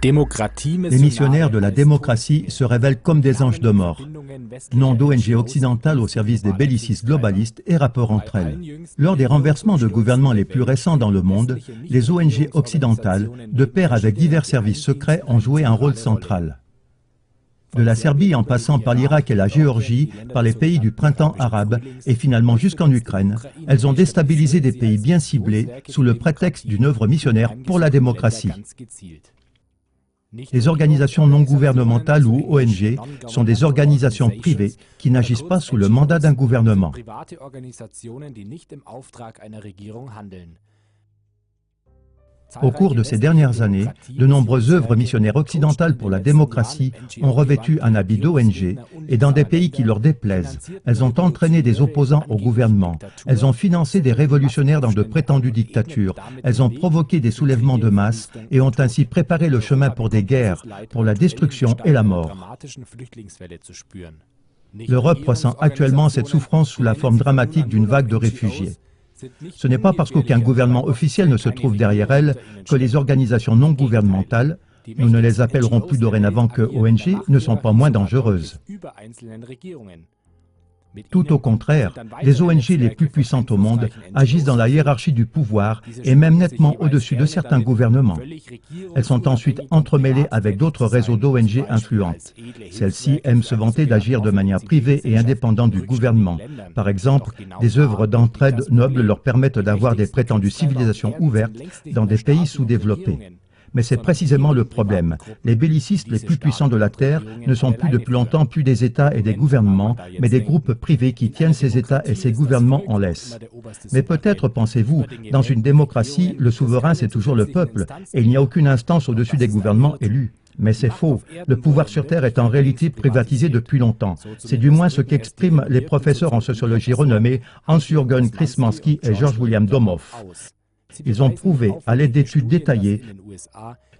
Les missionnaires de la démocratie se révèlent comme des anges de mort. Nom d'ONG occidentales au service des bellicistes globalistes et rapport entre elles. Lors des renversements de gouvernements les plus récents dans le monde, les ONG occidentales, de pair avec divers services secrets, ont joué un rôle central. De la Serbie en passant par l'Irak et la Géorgie, par les pays du printemps arabe et finalement jusqu'en Ukraine, elles ont déstabilisé des pays bien ciblés sous le prétexte d'une œuvre missionnaire pour la démocratie. Les organisations non gouvernementales ou ONG sont des organisations privées qui n'agissent pas sous le mandat d'un gouvernement. Au cours de ces dernières années, de nombreuses œuvres missionnaires occidentales pour la démocratie ont revêtu un habit d'ONG et dans des pays qui leur déplaisent, elles ont entraîné des opposants au gouvernement, elles ont financé des révolutionnaires dans de prétendues dictatures, elles ont provoqué des soulèvements de masse et ont ainsi préparé le chemin pour des guerres, pour la destruction et la mort. L'Europe ressent actuellement cette souffrance sous la forme dramatique d'une vague de réfugiés. Ce n'est pas parce qu'aucun gouvernement officiel ne se trouve derrière elle que les organisations non gouvernementales, nous ne les appellerons plus dorénavant que ONG, ne sont pas moins dangereuses. Tout au contraire, les ONG les plus puissantes au monde agissent dans la hiérarchie du pouvoir et même nettement au-dessus de certains gouvernements. Elles sont ensuite entremêlées avec d'autres réseaux d'ONG influentes. Celles-ci aiment se vanter d'agir de manière privée et indépendante du gouvernement. Par exemple, des œuvres d'entraide nobles leur permettent d'avoir des prétendues civilisations ouvertes dans des pays sous-développés. Mais c'est précisément le problème. Les bellicistes les plus puissants de la Terre ne sont plus depuis longtemps plus des États et des gouvernements, mais des groupes privés qui tiennent ces États et ces gouvernements en laisse. Mais peut-être pensez-vous, dans une démocratie, le souverain c'est toujours le peuple, et il n'y a aucune instance au-dessus des gouvernements élus. Mais c'est faux. Le pouvoir sur Terre est en réalité privatisé depuis longtemps. C'est du moins ce qu'expriment les professeurs en sociologie renommés Hans-Jürgen Krismanski et George William Domhoff. Ils ont prouvé, à l'aide d'études détaillées,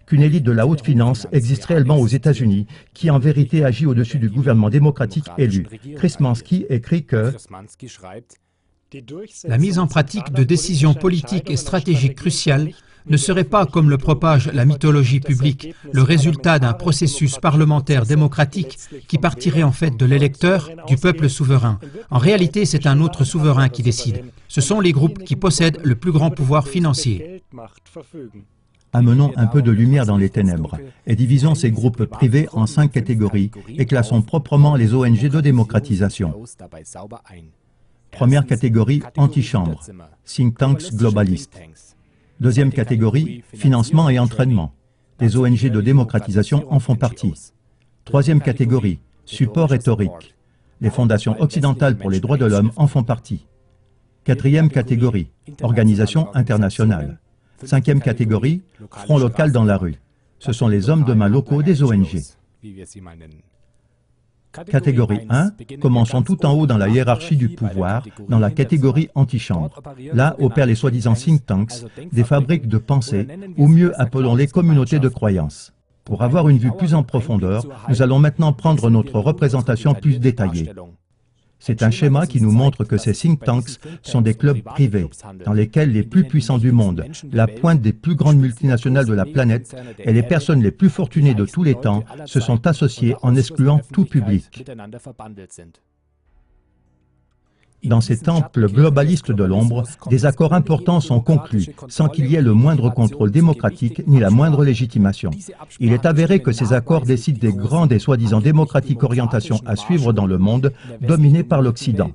qu'une élite de la haute finance existe réellement aux États-Unis, qui en vérité agit au-dessus du gouvernement démocratique élu. Krismanski écrit que la mise en pratique de décisions politiques et stratégiques cruciales ne serait pas, comme le propage la mythologie publique, le résultat d'un processus parlementaire démocratique qui partirait en fait de l'électeur, du peuple souverain. En réalité, c'est un autre souverain qui décide. Ce sont les groupes qui possèdent le plus grand pouvoir financier. Amenons un peu de lumière dans les ténèbres et divisons ces groupes privés en 5 catégories et classons proprement les ONG de démocratisation. Première catégorie, antichambre, think tanks globalistes. Deuxième catégorie, financement et entraînement. Les ONG de démocratisation en font partie. Troisième catégorie, support rhétorique. Les fondations occidentales pour les droits de l'homme en font partie. Quatrième catégorie, organisation internationale. Cinquième catégorie, front local dans la rue. Ce sont les hommes de main locaux des ONG. Catégorie 1, commençons tout en haut dans la hiérarchie du pouvoir, dans la catégorie antichambre. Là opèrent les soi-disant think tanks, des fabriques de pensée, ou mieux appelons-les communautés de croyances. Pour avoir une vue plus en profondeur, nous allons maintenant prendre notre représentation plus détaillée. C'est un schéma qui nous montre que ces think tanks sont des clubs privés, dans lesquels les plus puissants du monde, la pointe des plus grandes multinationales de la planète et les personnes les plus fortunées de tous les temps se sont associés en excluant tout public. Dans ces temples globalistes de l'ombre, des accords importants sont conclus, sans qu'il y ait le moindre contrôle démocratique ni la moindre légitimation. Il est avéré que ces accords décident des grandes et soi-disant démocratiques orientations à suivre dans le monde, dominées par l'Occident.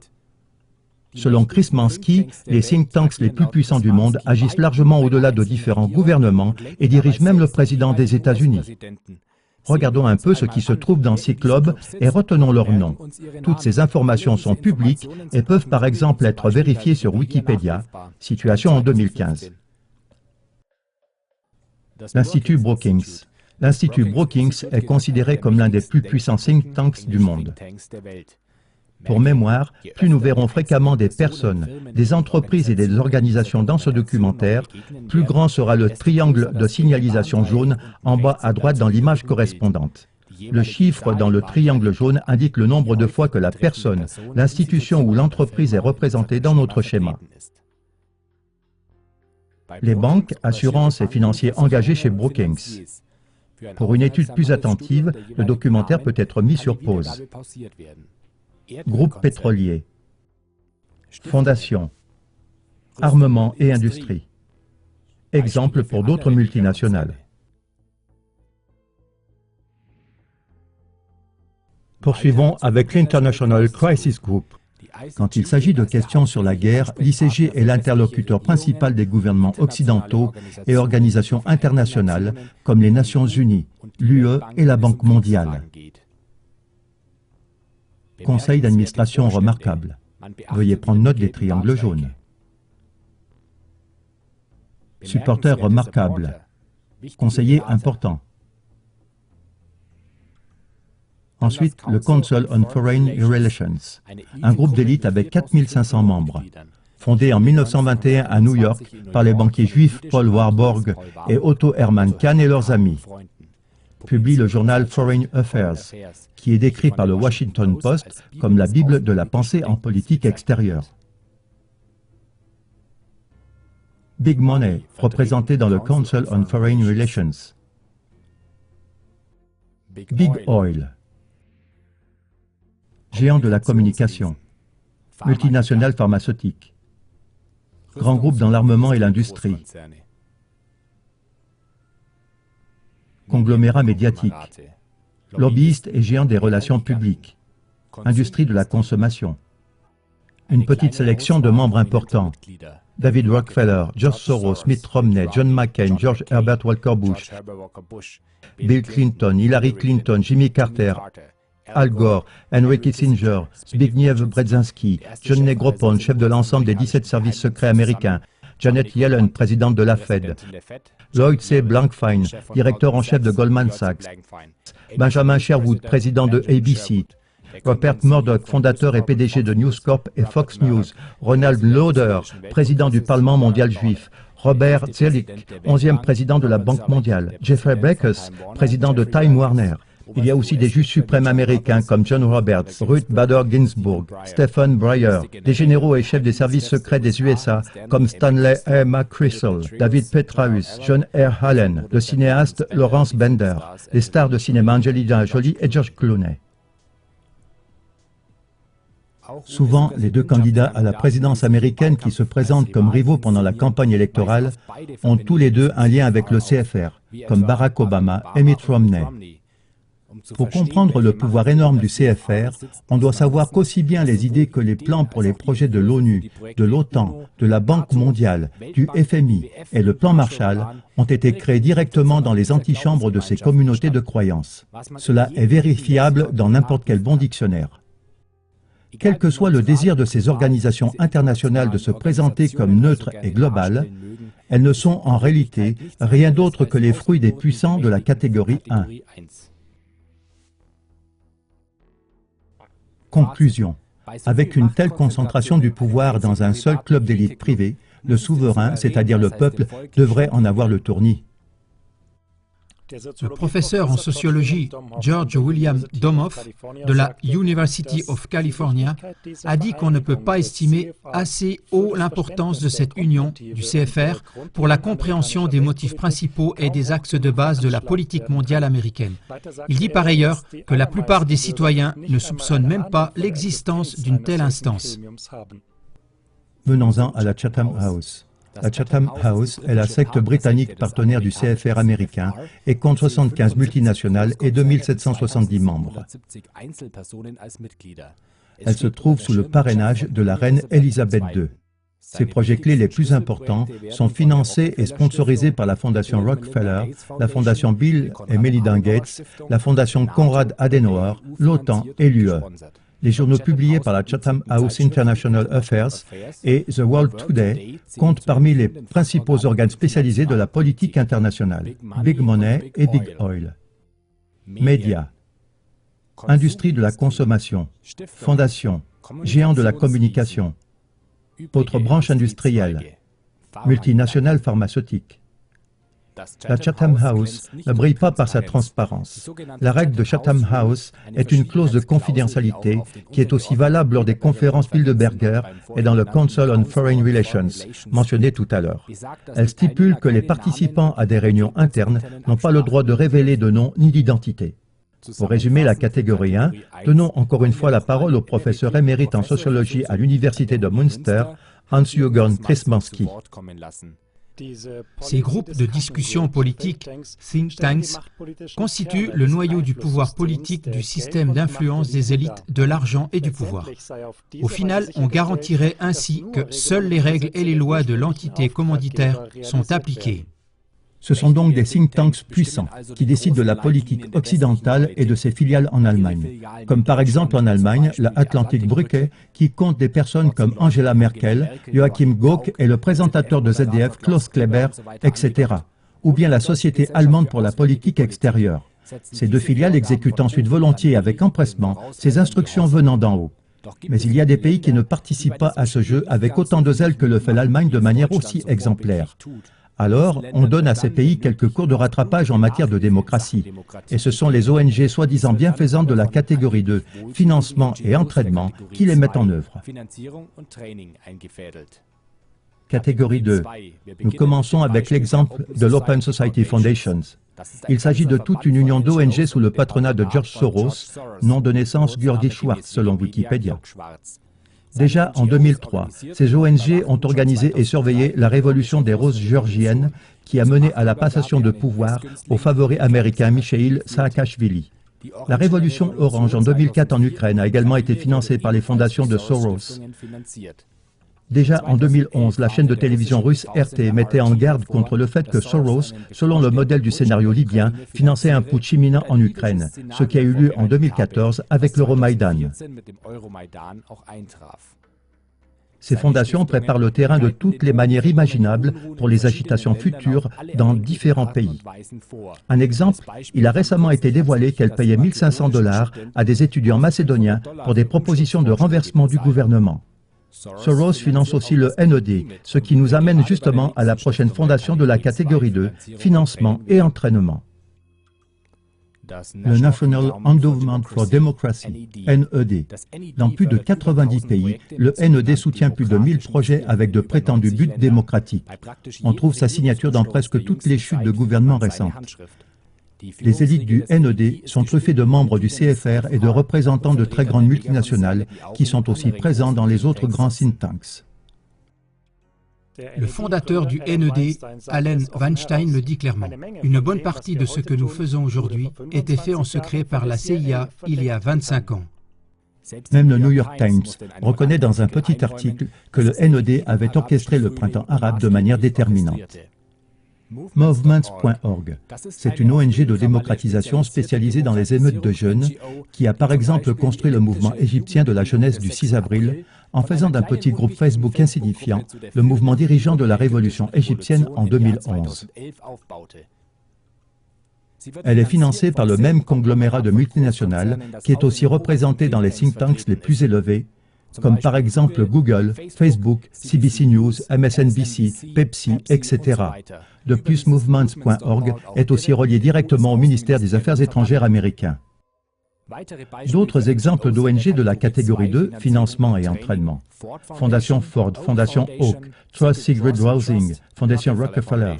Selon Krismanski, les think tanks les plus puissants du monde agissent largement au-delà de différents gouvernements et dirigent même le président des États-Unis. Regardons un peu ce qui se trouve dans ces clubs et retenons leurs noms. Toutes ces informations sont publiques et peuvent par exemple être vérifiées sur Wikipédia, situation en 2015. L'Institut Brookings. L'Institut Brookings est considéré comme l'un des plus puissants think tanks du monde. Pour mémoire, plus nous verrons fréquemment des personnes, des entreprises et des organisations dans ce documentaire, plus grand sera le triangle de signalisation jaune en bas à droite dans l'image correspondante. Le chiffre dans le triangle jaune indique le nombre de fois que la personne, l'institution ou l'entreprise est représentée dans notre schéma. Les banques, assurances et financiers engagés chez Brookings. Pour une étude plus attentive, le documentaire peut être mis sur pause. Groupe pétrolier, fondation, armement et industrie. Exemple pour d'autres multinationales. Poursuivons avec l'International Crisis Group. Quand il s'agit de questions sur la guerre, l'ICG est l'interlocuteur principal des gouvernements occidentaux et organisations internationales comme les Nations Unies, l'UE et la Banque mondiale. Conseil d'administration remarquable. Veuillez prendre note des triangles jaunes. Supporter remarquable. Conseiller important. Ensuite, le Council on Foreign Relations, un groupe d'élite avec 4500 membres. Fondé en 1921 à New York par les banquiers juifs Paul Warburg et Otto Hermann Kahn et leurs amis. Publie le journal Foreign Affairs, qui est décrit par le Washington Post comme la Bible de la pensée en politique extérieure. Big Money, représenté dans le Council on Foreign Relations. Big Oil, géant de la communication, multinationale pharmaceutique, grand groupe dans l'armement et l'industrie, conglomérat médiatique, lobbyiste et géant des relations publiques, industrie de la consommation. Une petite sélection de membres importants. David Rockefeller, George Soros, Mitt Romney, John McCain, George Herbert Walker Bush, Bill Clinton, Hillary Clinton, Jimmy Carter, Al Gore, Henry Kissinger, Zbigniew Brzezinski, John Negroponte, chef de l'ensemble des 17 services secrets américains, Janet Yellen, présidente de la Fed, Lloyd C. Blankfein, directeur en chef de Goldman Sachs, Benjamin Sherwood, président de ABC, Rupert Murdoch, fondateur et PDG de News Corp et Fox News, Ronald Lauder, président du Parlement mondial juif, Robert Zoellick, 11e président de la Banque mondiale, Jeffrey Blakes, président de Time Warner. Il y a aussi des juges suprêmes américains comme John Roberts, Ruth Bader Ginsburg, Stephen Breyer, des généraux et chefs des services secrets des USA comme Stanley A. McChrystal, David Petraeus, John R. Allen, le cinéaste Lawrence Bender, les stars de cinéma Angelina Jolie et George Clooney. Souvent, les deux candidats à la présidence américaine qui se présentent comme rivaux pendant la campagne électorale ont tous les deux un lien avec le CFR, comme Barack Obama et Mitt Romney. Pour comprendre le pouvoir énorme du CFR, on doit savoir qu'aussi bien les idées que les plans pour les projets de l'ONU, de l'OTAN, de la Banque mondiale, du FMI et le plan Marshall ont été créés directement dans les antichambres de ces communautés de croyances. Cela est vérifiable dans n'importe quel bon dictionnaire. Quel que soit le désir de ces organisations internationales de se présenter comme neutres et globales, elles ne sont en réalité rien d'autre que les fruits des puissants de la catégorie 1. Conclusion. Avec une telle concentration du pouvoir dans un seul club d'élite privée, le souverain, c'est-à-dire le peuple, devrait en avoir le tournis. Le professeur en sociologie George William Domoff de la University of California a dit qu'on ne peut pas estimer assez haut l'importance de cette union du CFR pour la compréhension des motifs principaux et des axes de base de la politique mondiale américaine. Il dit par ailleurs que la plupart des citoyens ne soupçonnent même pas l'existence d'une telle instance. Venons-en à la Chatham House. La Chatham House est la secte britannique partenaire du CFR américain et compte 75 multinationales et 2770 membres. Elle se trouve sous le parrainage de la reine Elisabeth II. Ses projets clés les plus importants sont financés et sponsorisés par la Fondation Rockefeller, la Fondation Bill et Melinda Gates, la Fondation Konrad Adenauer, l'OTAN et l'UE. Les journaux publiés par la Chatham House International Affairs et The World Today comptent parmi les principaux organes spécialisés de la politique internationale. Big Money et Big Oil. Médias. Industrie de la consommation. Fondation. Géant de la communication. Autres branches industrielles. Multinationales pharmaceutiques. La Chatham House ne brille pas par sa transparence. La règle de Chatham House est une clause de confidentialité qui est aussi valable lors des conférences Bilderberger et dans le Council on Foreign Relations, mentionné tout à l'heure. Elle stipule que les participants à des réunions internes n'ont pas le droit de révéler de nom ni d'identité. Pour résumer la catégorie 1, donnons encore une fois la parole au professeur émérite en sociologie à l'Université de Münster, Hans-Jürgen Krzymanski. Ces groupes de discussion politique, think tanks, constituent le noyau du pouvoir politique du système d'influence des élites de l'argent et du pouvoir. Au final, on garantirait ainsi que seules les règles et les lois de l'entité commanditaire sont appliquées. Ce sont donc des think tanks puissants qui décident de la politique occidentale et de ses filiales en Allemagne. Comme par exemple en Allemagne, la Atlantic Brücke, qui compte des personnes comme Angela Merkel, Joachim Gauck et le présentateur de ZDF Klaus Kleber, etc. Ou bien la Société allemande pour la politique extérieure. Ces deux filiales exécutent ensuite volontiers et avec empressement ces instructions venant d'en haut. Mais il y a des pays qui ne participent pas à ce jeu avec autant de zèle que le fait l'Allemagne de manière aussi exemplaire. Alors, on donne à ces pays quelques cours de rattrapage en matière de démocratie. Et ce sont les ONG soi-disant bienfaisantes de la catégorie 2, financement et entraînement, qui les mettent en œuvre. Catégorie 2. Nous commençons avec l'exemple de l'Open Society Foundations. Il s'agit de toute une union d'ONG sous le patronat de George Soros, nom de naissance György Schwartz selon Wikipédia. Déjà en 2003, ces ONG ont organisé et surveillé la révolution des roses géorgiennes qui a mené à la passation de pouvoir au favori américain Mikhaïl Saakashvili. La révolution orange en 2004 en Ukraine a également été financée par les fondations de Soros. Déjà en 2011, la chaîne de télévision russe RT mettait en garde contre le fait que Soros, selon le modèle du scénario libyen, finançait un putsch imminent en Ukraine, ce qui a eu lieu en 2014 avec l'Euromaïdan. Ces fondations préparent le terrain de toutes les manières imaginables pour les agitations futures dans différents pays. Un exemple, il a récemment été dévoilé qu'elle payait 1 500 $ à des étudiants macédoniens pour des propositions de renversement du gouvernement. Soros finance aussi le NED, ce qui nous amène justement à la prochaine fondation de la catégorie 2, financement et entraînement. Le National Endowment for Democracy, NED. Dans plus de 90 pays, le NED soutient plus de 1000 projets avec de prétendus buts démocratiques. On trouve sa signature dans presque toutes les chutes de gouvernements récentes. Les élites du NED sont truffées de membres du CFR et de représentants de très grandes multinationales qui sont aussi présents dans les autres grands think tanks. Le fondateur du NED, Allen Weinstein, le dit clairement. Une bonne partie de ce que nous faisons aujourd'hui était fait en secret par la CIA il y a 25 ans. Même le New York Times reconnaît dans un petit article que le NED avait orchestré le printemps arabe de manière déterminante. Movements.org. C'est une ONG de démocratisation spécialisée dans les émeutes de jeunes qui a par exemple construit le mouvement égyptien de la jeunesse du 6 avril en faisant d'un petit groupe Facebook insignifiant le mouvement dirigeant de la révolution égyptienne en 2011. Elle est financée par le même conglomérat de multinationales qui est aussi représenté dans les think tanks les plus élevés, comme par exemple Google, Facebook, CBC News, MSNBC, Pepsi, etc. De plus, Movements.org est aussi relié directement au ministère des Affaires étrangères américain. D'autres exemples d'ONG de la catégorie 2, financement et entraînement. Fondation Ford, Fondation Oak, Trust Sigrid Housing, Fondation Rockefeller.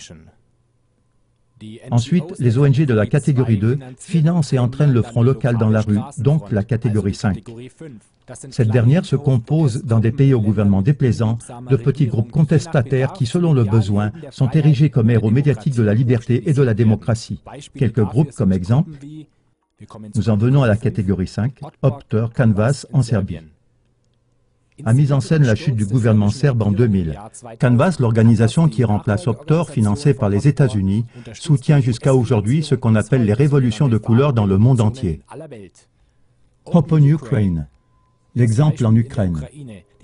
Ensuite, les ONG de la catégorie 2 financent et entraînent le front local dans la rue, donc la catégorie 5. Cette dernière se compose, dans des pays au gouvernement déplaisant, de petits groupes contestataires qui, selon le besoin, sont érigés comme héros médiatiques de la liberté et de la démocratie. Quelques groupes comme exemple. Nous en venons à la catégorie 5, Optor Canvas en Serbie. A mis en scène la chute du gouvernement serbe en 2000. Canvas, l'organisation qui remplace Optor, financée par les États-Unis, soutient jusqu'à aujourd'hui ce qu'on appelle les révolutions de couleur dans le monde entier. Open Ukraine. L'exemple en Ukraine.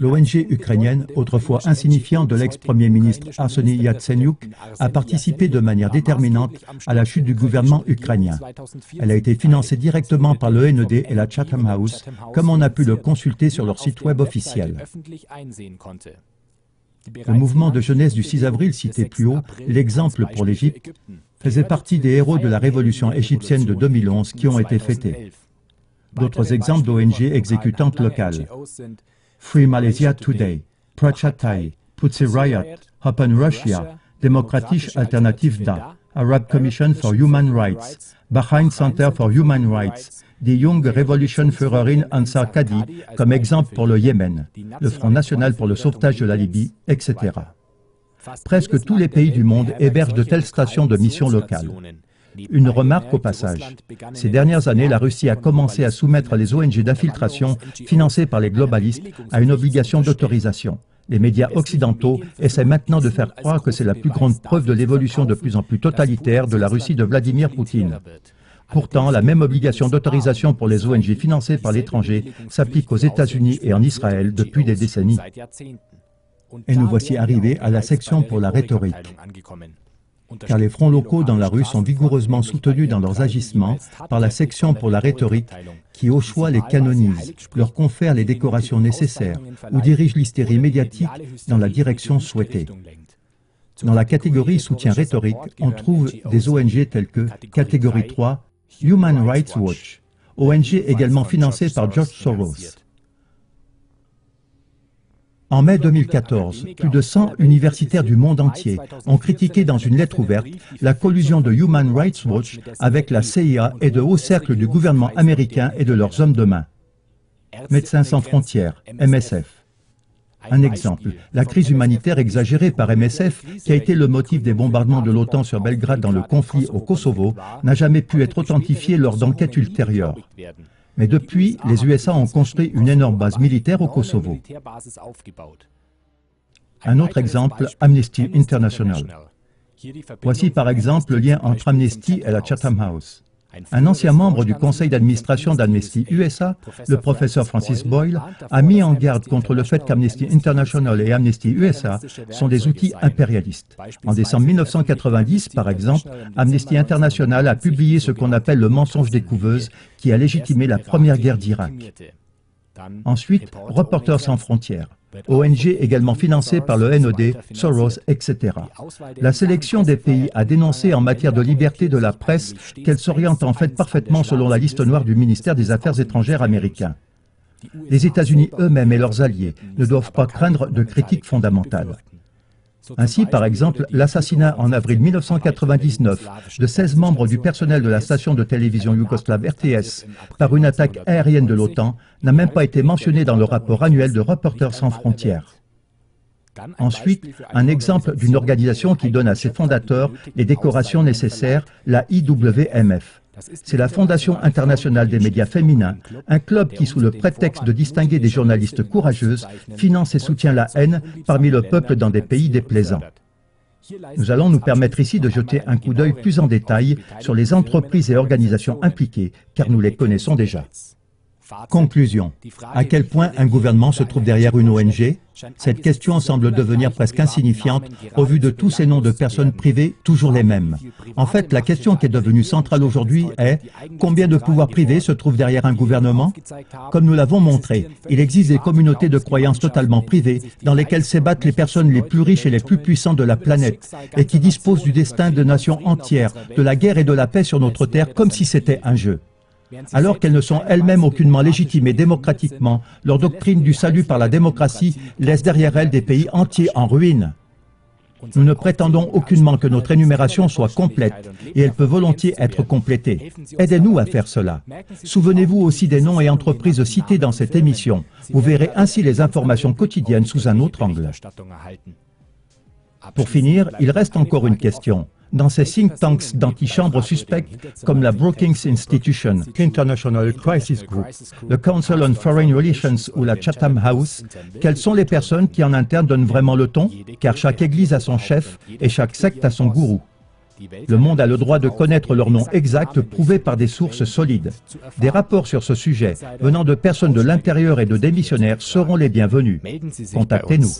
L'ONG ukrainienne, autrefois insignifiante de l'ex-premier ministre Arseniy Yatsenyuk, a participé de manière déterminante à la chute du gouvernement ukrainien. Elle a été financée directement par le NED et la Chatham House, comme on a pu le consulter sur leur site web officiel. Le mouvement de jeunesse du 6 avril cité plus haut, l'exemple pour l'Égypte, faisaient partie des héros de la révolution égyptienne de 2011 qui ont été fêtés. D'autres exemples d'ONG exécutantes locales: Free Malaysia Today, Prachatai, Tutsi Riot, Open Russia, Democratische Alternative Da, Arab Commission for Human Rights, Bahrain Center for Human Rights, die Junge Revolutionführerin Ansar Kadi, comme exemple pour le Yémen, le Front National pour le sauvetage de la Libye, etc. Presque tous les pays du monde hébergent de telles stations de mission locales. Une remarque au passage. Ces dernières années, la Russie a commencé à soumettre les ONG d'infiltration financées par les globalistes à une obligation d'autorisation. Les médias occidentaux essaient maintenant de faire croire que c'est la plus grande preuve de l'évolution de plus en plus totalitaire de la Russie de Vladimir Poutine. Pourtant, la même obligation d'autorisation pour les ONG financées par l'étranger s'applique aux États-Unis et en Israël depuis des décennies. Et nous voici arrivés à la section pour la rhétorique. Car les fronts locaux dans la rue sont vigoureusement soutenus dans leurs agissements par la section pour la rhétorique qui, au choix, les canonise, leur confère les décorations nécessaires ou dirige l'hystérie médiatique dans la direction souhaitée. Dans la catégorie soutien rhétorique, on trouve des ONG telles que catégorie 3, Human Rights Watch, ONG également financée par George Soros. En mai 2014, plus de 100 universitaires du monde entier ont critiqué dans une lettre ouverte la collusion de Human Rights Watch avec la CIA et de hauts cercles du gouvernement américain et de leurs hommes de main. Médecins sans frontières, MSF. Un exemple, la crise humanitaire exagérée par MSF, qui a été le motif des bombardements de l'OTAN sur Belgrade dans le conflit au Kosovo, n'a jamais pu être authentifiée lors d'enquêtes ultérieures. Mais depuis, les USA ont construit une énorme base militaire au Kosovo. Un autre exemple, Amnesty International. Voici par exemple le lien entre Amnesty et la Chatham House. Un ancien membre du conseil d'administration d'Amnesty USA, le professeur Francis Boyle, a mis en garde contre le fait qu'Amnesty International et Amnesty USA sont des outils impérialistes. En décembre 1990, par exemple, Amnesty International a publié ce qu'on appelle le mensonge des couveuses, qui a légitimé la première guerre d'Irak. Ensuite, Reporters sans frontières, ONG également financée par le NOD, Soros, etc. La sélection des pays a dénoncé en matière de liberté de la presse qu'elle s'oriente en fait parfaitement selon la liste noire du ministère des Affaires étrangères américain. Les États-Unis eux-mêmes et leurs alliés ne doivent pas craindre de critiques fondamentales. Ainsi, par exemple, l'assassinat en avril 1999 de 16 membres du personnel de la station de télévision yougoslave RTS par une attaque aérienne de l'OTAN n'a même pas été mentionné dans le rapport annuel de Reporters sans frontières. Ensuite, un exemple d'une organisation qui donne à ses fondateurs les décorations nécessaires, la IWMF. C'est la Fondation internationale des médias féminins, un club qui, sous le prétexte de distinguer des journalistes courageuses, finance et soutient la haine parmi le peuple dans des pays déplaisants. Nous allons nous permettre ici de jeter un coup d'œil plus en détail sur les entreprises et organisations impliquées, car nous les connaissons déjà. Conclusion. À quel point un gouvernement se trouve derrière une ONG? Cette question semble devenir presque insignifiante au vu de tous ces noms de personnes privées, toujours les mêmes. En fait, la question qui est devenue centrale aujourd'hui est combien de pouvoirs privés se trouvent derrière un gouvernement? Comme nous l'avons montré, il existe des communautés de croyances totalement privées dans lesquelles s'ébattent les personnes les plus riches et les plus puissantes de la planète et qui disposent du destin de nations entières, de la guerre et de la paix sur notre terre comme si c'était un jeu. Alors qu'elles ne sont elles-mêmes aucunement légitimées démocratiquement, leur doctrine du salut par la démocratie laisse derrière elles des pays entiers en ruine. Nous ne prétendons aucunement que notre énumération soit complète, et elle peut volontiers être complétée. Aidez-nous à faire cela. Souvenez-vous aussi des noms et entreprises cités dans cette émission. Vous verrez ainsi les informations quotidiennes sous un autre angle. Pour finir, il reste encore une question. Dans ces think tanks d'antichambre suspectes comme la Brookings Institution, International Crisis Group, le Council on Foreign Relations ou la Chatham House, quelles sont les personnes qui en interne donnent vraiment le ton? Car chaque église a son chef et chaque secte a son gourou. Le monde a le droit de connaître leur nom exact prouvé par des sources solides. Des rapports sur ce sujet venant de personnes de l'intérieur et de démissionnaires seront les bienvenus. Contactez-nous.